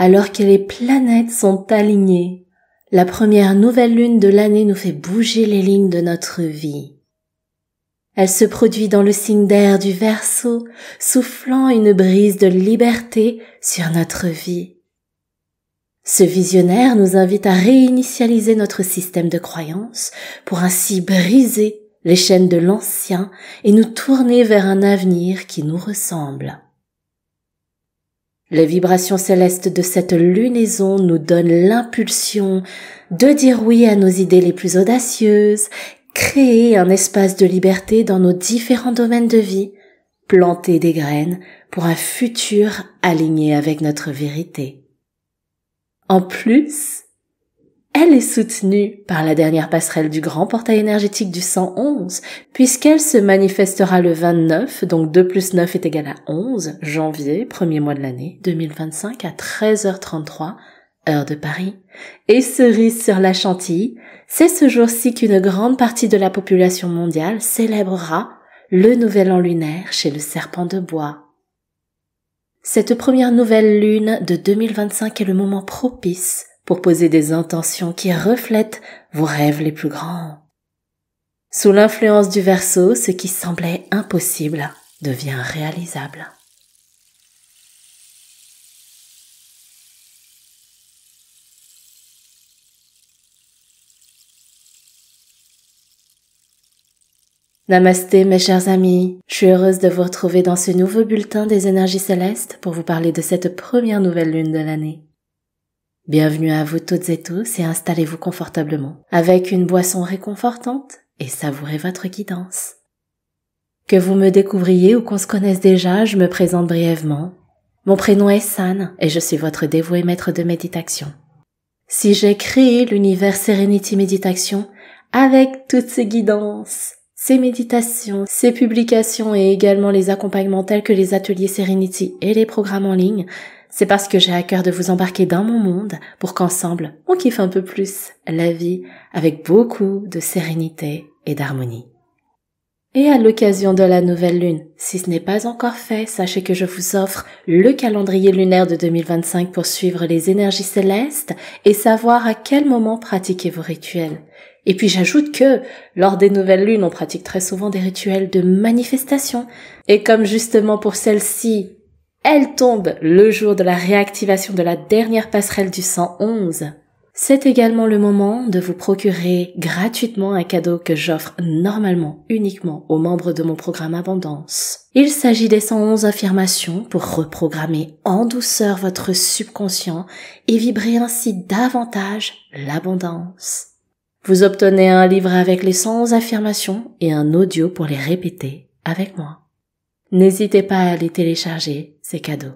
Alors que les planètes sont alignées, la première nouvelle lune de l'année nous fait bouger les lignes de notre vie. Elle se produit dans le signe d'air du Verseau, soufflant une brise de liberté sur notre vie. Ce visionnaire nous invite à réinitialiser notre système de croyances pour ainsi briser les chaînes de l'ancien et nous tourner vers un avenir qui nous ressemble. Les vibrations célestes de cette lunaison nous donnent l'impulsion de dire oui à nos idées les plus audacieuses, créer un espace de liberté dans nos différents domaines de vie, planter des graines pour un futur aligné avec notre vérité. En plus, elle est soutenue par la dernière passerelle du grand portail énergétique du 111, puisqu'elle se manifestera le 29, donc 2 plus 9 est égal à 11, janvier, premier mois de l'année 2025 à 13h33, heure de Paris. Et cerise sur la chantilly, c'est ce jour-ci qu'une grande partie de la population mondiale célébrera le nouvel an lunaire chez le serpent de bois. Cette première nouvelle lune de 2025 est le moment propice pour poser des intentions qui reflètent vos rêves les plus grands. Sous l'influence du Verseau, ce qui semblait impossible devient réalisable. Namasté mes chers amis, je suis heureuse de vous retrouver dans ce nouveau bulletin des énergies célestes pour vous parler de cette première nouvelle lune de l'année. Bienvenue à vous toutes et tous et installez-vous confortablement avec une boisson réconfortante et savourez votre guidance. Que vous me découvriez ou qu'on se connaisse déjà, je me présente brièvement. Mon prénom est San et je suis votre dévoué maître de méditation. Si j'ai créé l'univers Serenity Méditation avec toutes ses guidances, ces méditations, ces publications et également les accompagnements tels que les ateliers Serenity et les programmes en ligne, c'est parce que j'ai à cœur de vous embarquer dans mon monde pour qu'ensemble, on kiffe un peu plus la vie avec beaucoup de sérénité et d'harmonie. Et à l'occasion de la nouvelle lune, si ce n'est pas encore fait, sachez que je vous offre le calendrier lunaire de 2025 pour suivre les énergies célestes et savoir à quel moment pratiquer vos rituels. Et puis j'ajoute que, lors des nouvelles lunes, on pratique très souvent des rituels de manifestation. Et comme justement pour celle-ci, elle tombe le jour de la réactivation de la dernière passerelle du 111, c'est également le moment de vous procurer gratuitement un cadeau que j'offre normalement uniquement aux membres de mon programme Abondance. Il s'agit des 111 affirmations pour reprogrammer en douceur votre subconscient et vibrer ainsi davantage l'abondance. Vous obtenez un livre avec les 111 affirmations et un audio pour les répéter avec moi. N'hésitez pas à les télécharger, c'est cadeau.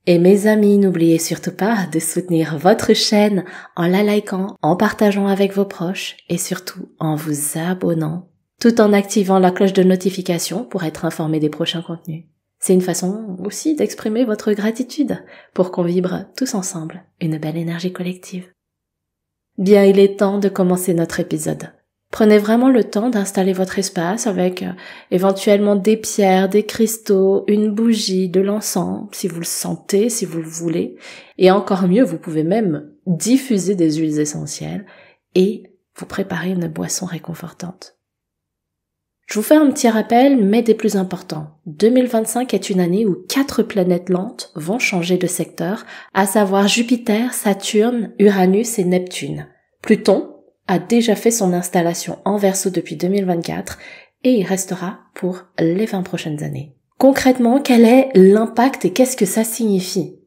Et mes amis, n'oubliez surtout pas de soutenir votre chaîne en la likant, en partageant avec vos proches et surtout en vous abonnant, tout en activant la cloche de notification pour être informé des prochains contenus. C'est une façon aussi d'exprimer votre gratitude pour qu'on vibre tous ensemble une belle énergie collective. Bien, il est temps de commencer notre épisode. Prenez vraiment le temps d'installer votre espace avec éventuellement des pierres, des cristaux, une bougie, de l'encens, si vous le sentez, si vous le voulez. Et encore mieux, vous pouvez même diffuser des huiles essentielles et vous préparer une boisson réconfortante. Je vous fais un petit rappel, mais des plus importants. 2025 est une année où 4 planètes lentes vont changer de secteur, à savoir Jupiter, Saturne, Uranus et Neptune. Pluton a déjà fait son installation en Verseau depuis 2024 et il restera pour les 20 prochaines années. Concrètement, quel est l'impact et qu'est-ce que ça signifie?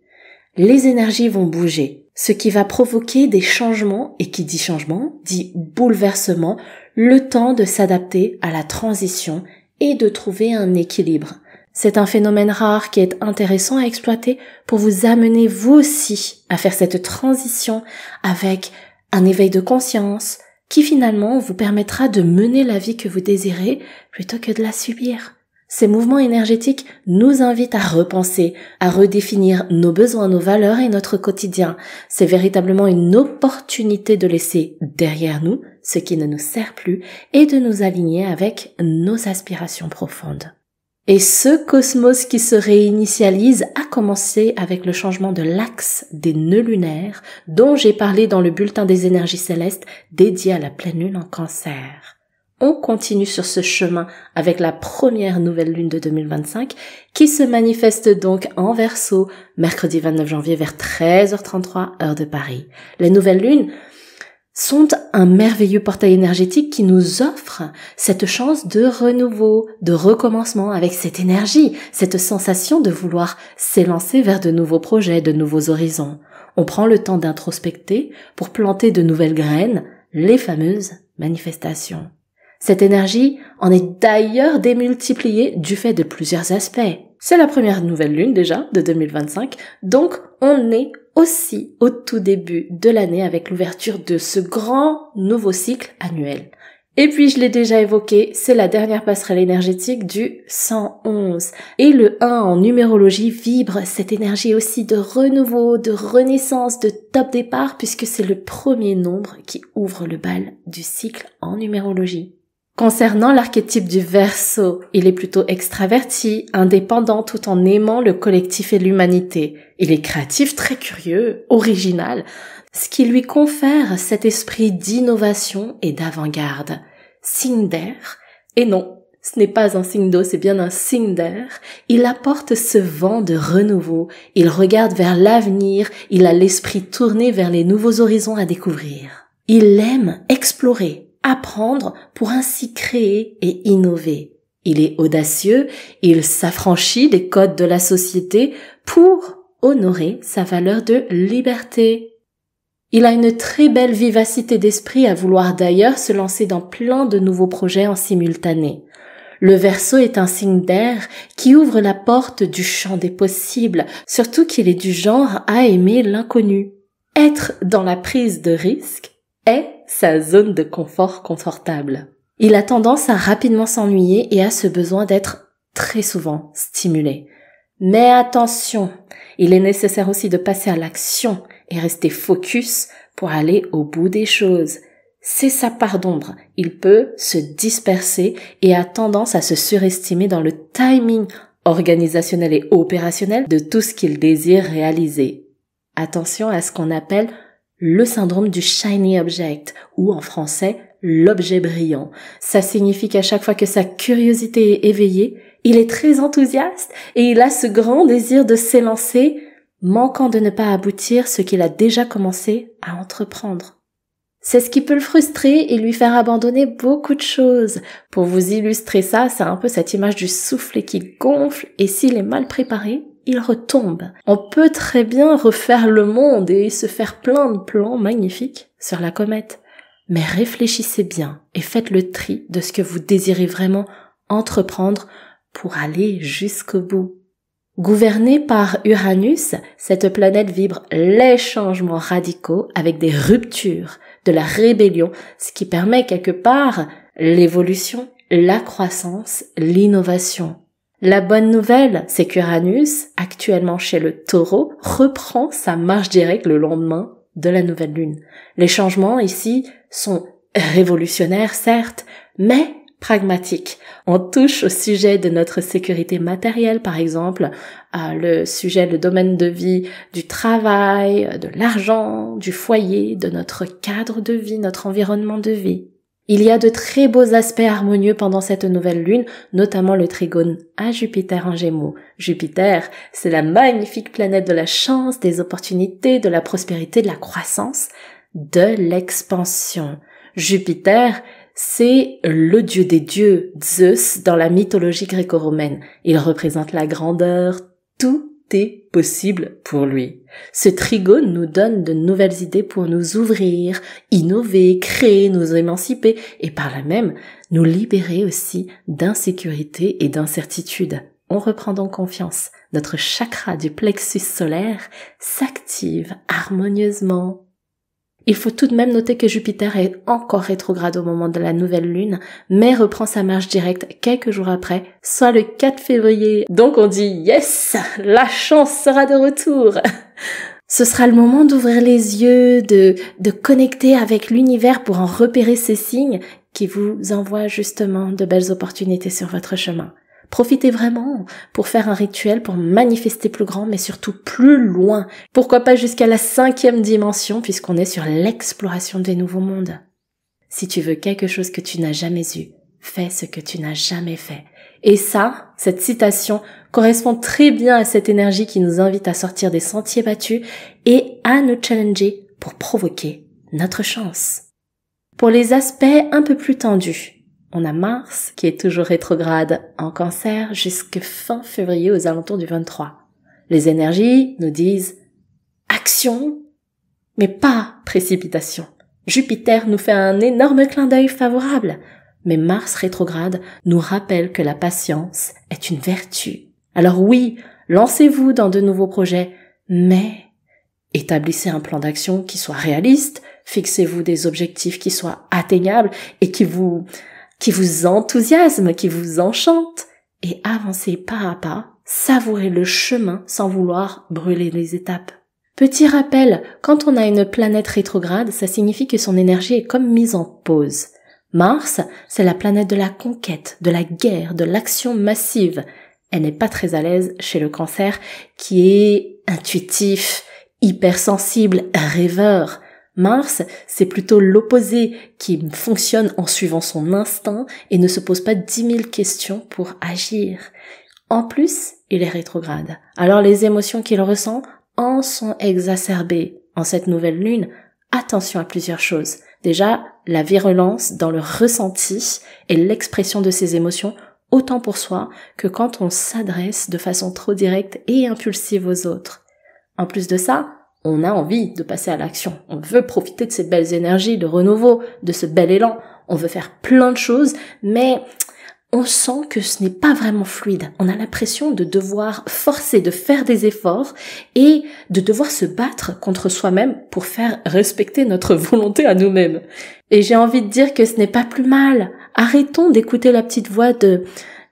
Les énergies vont bouger, ce qui va provoquer des changements, et qui dit changement, dit bouleversement, le temps de s'adapter à la transition et de trouver un équilibre. C'est un phénomène rare qui est intéressant à exploiter pour vous amener vous aussi à faire cette transition avec un éveil de conscience qui finalement vous permettra de mener la vie que vous désirez plutôt que de la subir. Ces mouvements énergétiques nous invitent à repenser, à redéfinir nos besoins, nos valeurs et notre quotidien. C'est véritablement une opportunité de laisser derrière nous ce qui ne nous sert plus et de nous aligner avec nos aspirations profondes. Et ce cosmos qui se réinitialise a commencé avec le changement de l'axe des nœuds lunaires dont j'ai parlé dans le bulletin des énergies célestes dédié à la pleine lune en Cancer. On continue sur ce chemin avec la première nouvelle lune de 2025 qui se manifeste donc en Verseau mercredi 29 janvier vers 13h33 heure de Paris. Les nouvelles lunes sont un merveilleux portail énergétique qui nous offre cette chance de renouveau, de recommencement avec cette énergie, cette sensation de vouloir s'élancer vers de nouveaux projets, de nouveaux horizons. On prend le temps d'introspecter pour planter de nouvelles graines, les fameuses manifestations. Cette énergie en est d'ailleurs démultipliée du fait de plusieurs aspects. C'est la première nouvelle lune déjà de 2025, donc on est aussi au tout début de l'année avec l'ouverture de ce grand nouveau cycle annuel. Et puis je l'ai déjà évoqué, c'est la dernière passerelle énergétique du 111. Et le 1 en numérologie vibre cette énergie aussi de renouveau, de renaissance, de top départ, puisque c'est le premier nombre qui ouvre le bal du cycle en numérologie. Concernant l'archétype du Verseau, il est plutôt extraverti, indépendant tout en aimant le collectif et l'humanité. Il est créatif, très curieux, original, ce qui lui confère cet esprit d'innovation et d'avant-garde. Signe d'air, et non, ce n'est pas un signe d'eau, c'est bien un signe d'air. Il apporte ce vent de renouveau, il regarde vers l'avenir, il a l'esprit tourné vers les nouveaux horizons à découvrir. Il aime explorer, apprendre pour ainsi créer et innover. Il est audacieux, il s'affranchit des codes de la société pour honorer sa valeur de liberté. Il a une très belle vivacité d'esprit à vouloir d'ailleurs se lancer dans plein de nouveaux projets en simultané. Le Verseau est un signe d'air qui ouvre la porte du champ des possibles, surtout qu'il est du genre à aimer l'inconnu. Être dans la prise de risque est sa zone de confort confortable. Il a tendance à rapidement s'ennuyer et a ce besoin d'être très souvent stimulé. Mais attention, il est nécessaire aussi de passer à l'action et rester focus pour aller au bout des choses. C'est sa part d'ombre. Il peut se disperser et a tendance à se surestimer dans le timing organisationnel et opérationnel de tout ce qu'il désire réaliser. Attention à ce qu'on appelle le syndrome du shiny object, ou en français, l'objet brillant. Ça signifie qu'à chaque fois que sa curiosité est éveillée, il est très enthousiaste et il a ce grand désir de s'élancer, manquant de ne pas aboutir ce qu'il a déjà commencé à entreprendre. C'est ce qui peut le frustrer et lui faire abandonner beaucoup de choses. Pour vous illustrer ça, c'est un peu cette image du soufflet qui gonfle et s'il est mal préparé, il retombe. On peut très bien refaire le monde et se faire plein de plans magnifiques sur la comète. Mais réfléchissez bien et faites le tri de ce que vous désirez vraiment entreprendre pour aller jusqu'au bout. Gouvernée par Uranus, cette planète vibre les changements radicaux avec des ruptures, de la rébellion, ce qui permet quelque part l'évolution, la croissance, l'innovation. La bonne nouvelle, c'est qu'Uranus, actuellement chez le Taureau, reprend sa marche directe le lendemain de la nouvelle lune. Les changements ici sont révolutionnaires, certes, mais pragmatiques. On touche au sujet de notre sécurité matérielle, par exemple, le domaine de vie du travail, de l'argent, du foyer, de notre cadre de vie, notre environnement de vie. Il y a de très beaux aspects harmonieux pendant cette nouvelle lune, notamment le trigone à Jupiter en Gémeaux. Jupiter, c'est la magnifique planète de la chance, des opportunités, de la prospérité, de la croissance, de l'expansion. Jupiter, c'est le dieu des dieux, Zeus, dans la mythologie gréco-romaine. Il représente la grandeur, tout est possible pour lui. Ce trigone nous donne de nouvelles idées pour nous ouvrir, innover, créer, nous émanciper et par là même nous libérer aussi d'insécurité et d'incertitude. On reprend donc confiance. Notre chakra du plexus solaire s'active harmonieusement. Il faut tout de même noter que Jupiter est encore rétrograde au moment de la nouvelle lune, mais reprend sa marche directe quelques jours après, soit le 4 février. Donc on dit yes, la chance sera de retour. Ce sera le moment d'ouvrir les yeux, de connecter avec l'univers pour en repérer ces signes qui vous envoient justement de belles opportunités sur votre chemin. Profitez vraiment pour faire un rituel, pour manifester plus grand, mais surtout plus loin. Pourquoi pas jusqu'à la 5e dimension, puisqu'on est sur l'exploration des nouveaux mondes. Si tu veux quelque chose que tu n'as jamais eu, fais ce que tu n'as jamais fait. Et ça, cette citation correspond très bien à cette énergie qui nous invite à sortir des sentiers battus et à nous challenger pour provoquer notre chance. Pour les aspects un peu plus tendus, on a Mars qui est toujours rétrograde en Cancer jusque fin février aux alentours du 23. Les énergies nous disent action, mais pas précipitation. Jupiter nous fait un énorme clin d'œil favorable, mais Mars rétrograde nous rappelle que la patience est une vertu. Alors oui, lancez-vous dans de nouveaux projets, mais établissez un plan d'action qui soit réaliste, fixez-vous des objectifs qui soient atteignables et qui vous enthousiasment, qui vous enchantent, et avancez pas à pas, savourez le chemin sans vouloir brûler les étapes. Petit rappel, quand on a une planète rétrograde, ça signifie que son énergie est comme mise en pause. Mars, c'est la planète de la conquête, de la guerre, de l'action massive. Elle n'est pas très à l'aise chez le Cancer, qui est intuitif, hypersensible, rêveur. Mars, c'est plutôt l'opposé, qui fonctionne en suivant son instinct et ne se pose pas 10 000 questions pour agir. En plus, il est rétrograde. Alors les émotions qu'il ressent en sont exacerbées. En cette nouvelle lune, attention à plusieurs choses. Déjà, la virulence dans le ressenti et l'expression de ses émotions, autant pour soi que quand on s'adresse de façon trop directe et impulsive aux autres. En plus de ça, on a envie de passer à l'action. On veut profiter de ces belles énergies de renouveau, de ce bel élan. On veut faire plein de choses, mais on sent que ce n'est pas vraiment fluide. On a l'impression de devoir forcer, de faire des efforts et de devoir se battre contre soi-même pour faire respecter notre volonté à nous-mêmes. Et j'ai envie de dire que ce n'est pas plus mal. Arrêtons d'écouter la petite voix de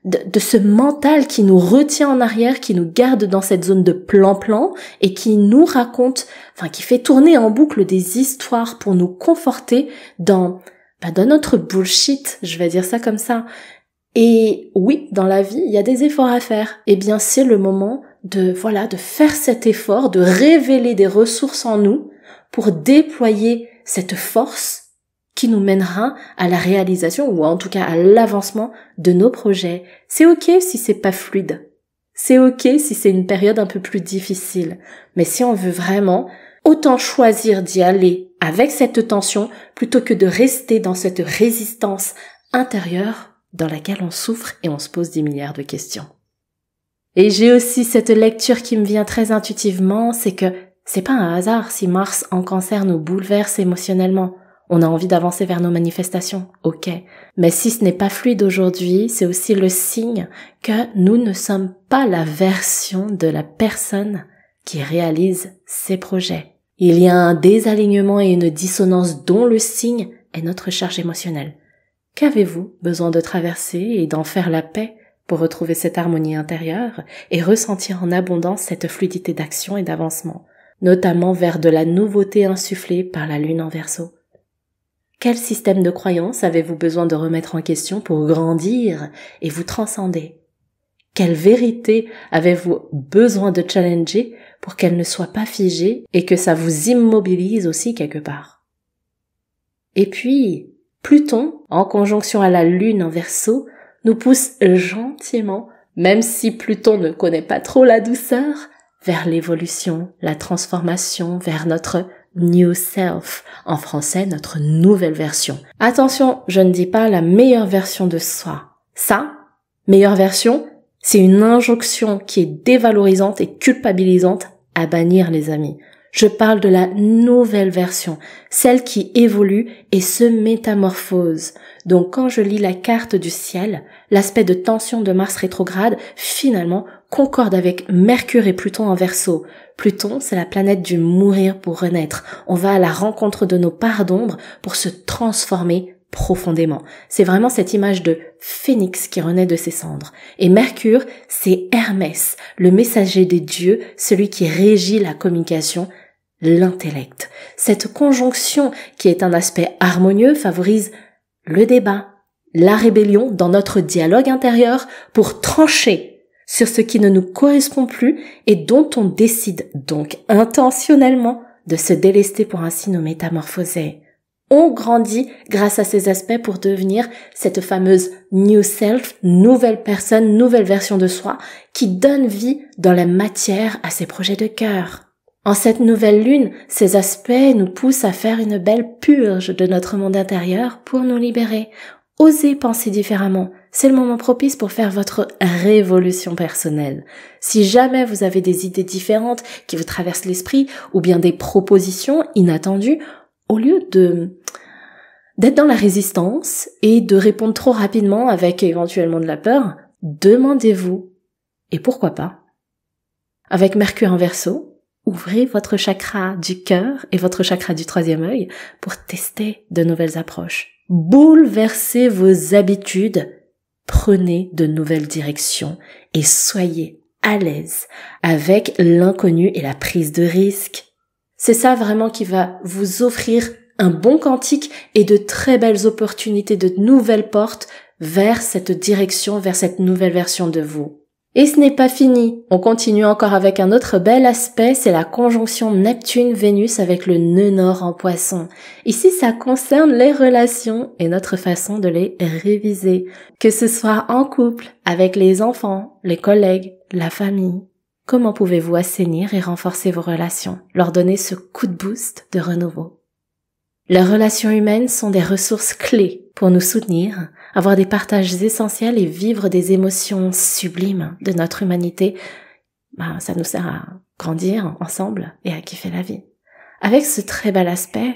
ce mental qui nous retient en arrière, qui nous garde dans cette zone de plan-plan et qui nous raconte, qui fait tourner en boucle des histoires pour nous conforter dans notre bullshit, je vais dire ça comme ça. Et oui, dans la vie, il y a des efforts à faire. Eh bien, c'est le moment de faire cet effort, de révéler des ressources en nous pour déployer cette force qui nous mènera à la réalisation ou en tout cas à l'avancement de nos projets. C'est ok si c'est pas fluide. C'est ok si c'est une période un peu plus difficile. Mais si on veut vraiment, autant choisir d'y aller avec cette tension plutôt que de rester dans cette résistance intérieure dans laquelle on souffre et on se pose 10 milliards de questions. Et j'ai aussi cette lecture qui me vient très intuitivement, c'est que c'est pas un hasard si Mars en Cancer nous bouleverse émotionnellement. On a envie d'avancer vers nos manifestations, ok. Mais si ce n'est pas fluide aujourd'hui, c'est aussi le signe que nous ne sommes pas la version de la personne qui réalise ses projets. Il y a un désalignement et une dissonance dont le signe est notre charge émotionnelle. Qu'avez-vous besoin de traverser et d'en faire la paix pour retrouver cette harmonie intérieure et ressentir en abondance cette fluidité d'action et d'avancement, notamment vers de la nouveauté insufflée par la lune en Verseau? Quel système de croyances avez-vous besoin de remettre en question pour grandir et vous transcender? Quelle vérité avez-vous besoin de challenger pour qu'elle ne soit pas figée et que ça vous immobilise aussi quelque part? Et puis, Pluton, en conjonction à la Lune en Verseau, nous pousse gentiment, même si Pluton ne connaît pas trop la douceur, vers l'évolution, la transformation, vers notre new self, en français notre nouvelle version. Attention, je ne dis pas la meilleure version de soi. Ça, meilleure version, c'est une injonction qui est dévalorisante et culpabilisante à bannir, les amis. Je parle de la nouvelle version, celle qui évolue et se métamorphose. Donc quand je lis la carte du ciel, l'aspect de tension de Mars rétrograde, finalement, concorde avec Mercure et Pluton en Verseau. Pluton, c'est la planète du mourir pour renaître. On va à la rencontre de nos parts d'ombre pour se transformer profondément. C'est vraiment cette image de phénix qui renaît de ses cendres. Et Mercure, c'est Hermès, le messager des dieux, celui qui régit la communication, l'intellect. Cette conjonction, qui est un aspect harmonieux, favorise le débat, la rébellion dans notre dialogue intérieur pour trancher sur ce qui ne nous correspond plus et dont on décide donc intentionnellement de se délester pour ainsi nous métamorphoser. On grandit grâce à ces aspects pour devenir cette fameuse new self, nouvelle personne, nouvelle version de soi qui donne vie dans la matière à ses projets de cœur. En cette nouvelle lune, ces aspects nous poussent à faire une belle purge de notre monde intérieur pour nous libérer. Osez penser différemment. C'est le moment propice pour faire votre révolution personnelle. Si jamais vous avez des idées différentes qui vous traversent l'esprit ou bien des propositions inattendues, au lieu d'être dans la résistance et de répondre trop rapidement avec éventuellement de la peur, demandez-vous, et pourquoi pas, avec Mercure en Verseau, ouvrez votre chakra du cœur et votre chakra du troisième œil pour tester de nouvelles approches. Bouleversez vos habitudes, prenez de nouvelles directions et soyez à l'aise avec l'inconnu et la prise de risque. C'est ça vraiment qui va vous offrir un bon quantique et de très belles opportunités, de nouvelles portes vers cette direction, vers cette nouvelle version de vous. Et ce n'est pas fini. On continue encore avec un autre bel aspect, c'est la conjonction Neptune-Vénus avec le nœud nord en Poisson. Ici, ça concerne les relations et notre façon de les réviser, que ce soit en couple, avec les enfants, les collègues, la famille. Comment pouvez-vous assainir et renforcer vos relations, leur donner ce coup de boost de renouveau? Les relations humaines sont des ressources clés pour nous soutenir, avoir des partages essentiels et vivre des émotions sublimes de notre humanité. Ça nous sert à grandir ensemble et à kiffer la vie. Avec ce très bel aspect,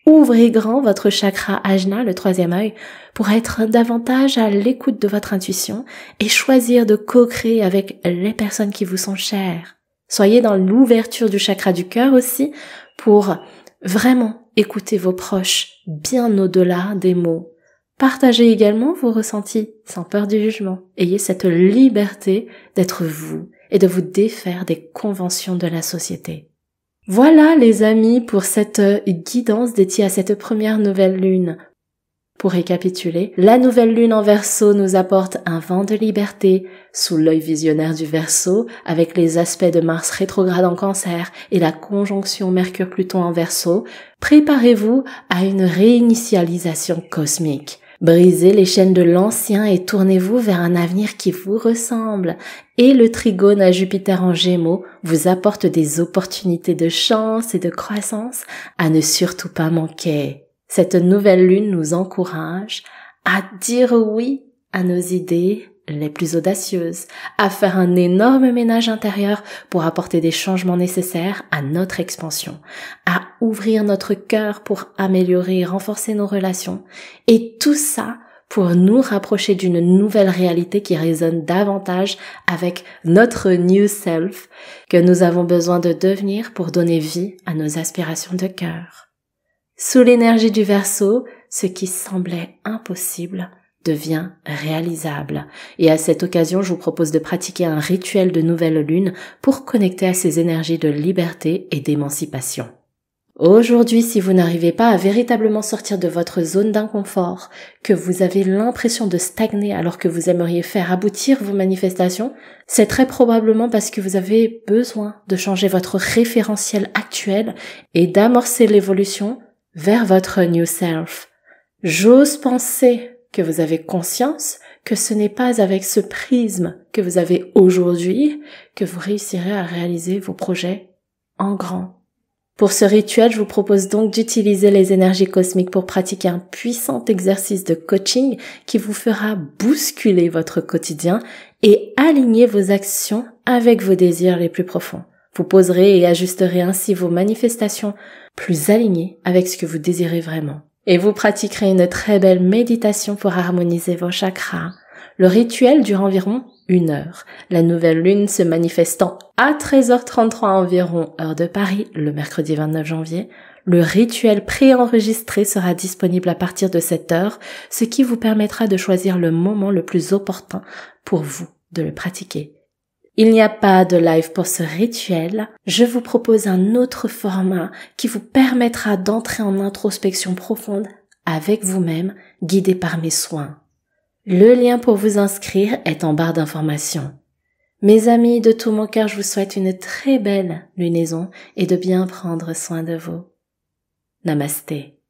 ouvrez grand votre chakra Ajna, le troisième œil, pour être davantage à l'écoute de votre intuition et choisir de co-créer avec les personnes qui vous sont chères. Soyez dans l'ouverture du chakra du cœur aussi pour vraiment écouter vos proches bien au-delà des mots. Partagez également vos ressentis sans peur du jugement. Ayez cette liberté d'être vous et de vous défaire des conventions de la société. Voilà les amis pour cette guidance dédiée à cette première nouvelle lune. Pour récapituler, la nouvelle lune en Verseau nous apporte un vent de liberté sous l'œil visionnaire du Verseau avec les aspects de Mars rétrograde en Cancer et la conjonction Mercure-Pluton en Verseau. Préparez-vous à une réinitialisation cosmique. Brisez les chaînes de l'ancien et tournez-vous vers un avenir qui vous ressemble. Et le trigone à Jupiter en Gémeaux vous apporte des opportunités de chance et de croissance à ne surtout pas manquer. Cette nouvelle lune nous encourage à dire oui à nos idées les plus audacieuses, à faire un énorme ménage intérieur pour apporter des changements nécessaires à notre expansion, à ouvrir notre cœur pour améliorer et renforcer nos relations, et tout ça pour nous rapprocher d'une nouvelle réalité qui résonne davantage avec notre new self que nous avons besoin de devenir pour donner vie à nos aspirations de cœur. Sous l'énergie du Verseau, ce qui semblait impossible devient réalisable. Et à cette occasion, je vous propose de pratiquer un rituel de nouvelle lune pour connecter à ces énergies de liberté et d'émancipation. Aujourd'hui, si vous n'arrivez pas à véritablement sortir de votre zone d'inconfort, que vous avez l'impression de stagner alors que vous aimeriez faire aboutir vos manifestations, c'est très probablement parce que vous avez besoin de changer votre référentiel actuel et d'amorcer l'évolution vers votre new self. J'ose penser que vous avez conscience que ce n'est pas avec ce prisme que vous avez aujourd'hui que vous réussirez à réaliser vos projets en grand. Pour ce rituel, je vous propose donc d'utiliser les énergies cosmiques pour pratiquer un puissant exercice de coaching qui vous fera bousculer votre quotidien et aligner vos actions avec vos désirs les plus profonds. Vous poserez et ajusterez ainsi vos manifestations plus alignées avec ce que vous désirez vraiment. Et vous pratiquerez une très belle méditation pour harmoniser vos chakras. Le rituel dure environ 1 heure. La nouvelle lune se manifestant à 13h33 environ, heure de Paris, le mercredi 29 janvier. Le rituel préenregistré sera disponible à partir de cette heure, ce qui vous permettra de choisir le moment le plus opportun pour vous de le pratiquer. Il n'y a pas de live pour ce rituel. Je vous propose un autre format qui vous permettra d'entrer en introspection profonde avec vous-même, guidé par mes soins. Le lien pour vous inscrire est en barre d'informations. Mes amis, de tout mon cœur, je vous souhaite une très belle lunaison et de bien prendre soin de vous. Namasté.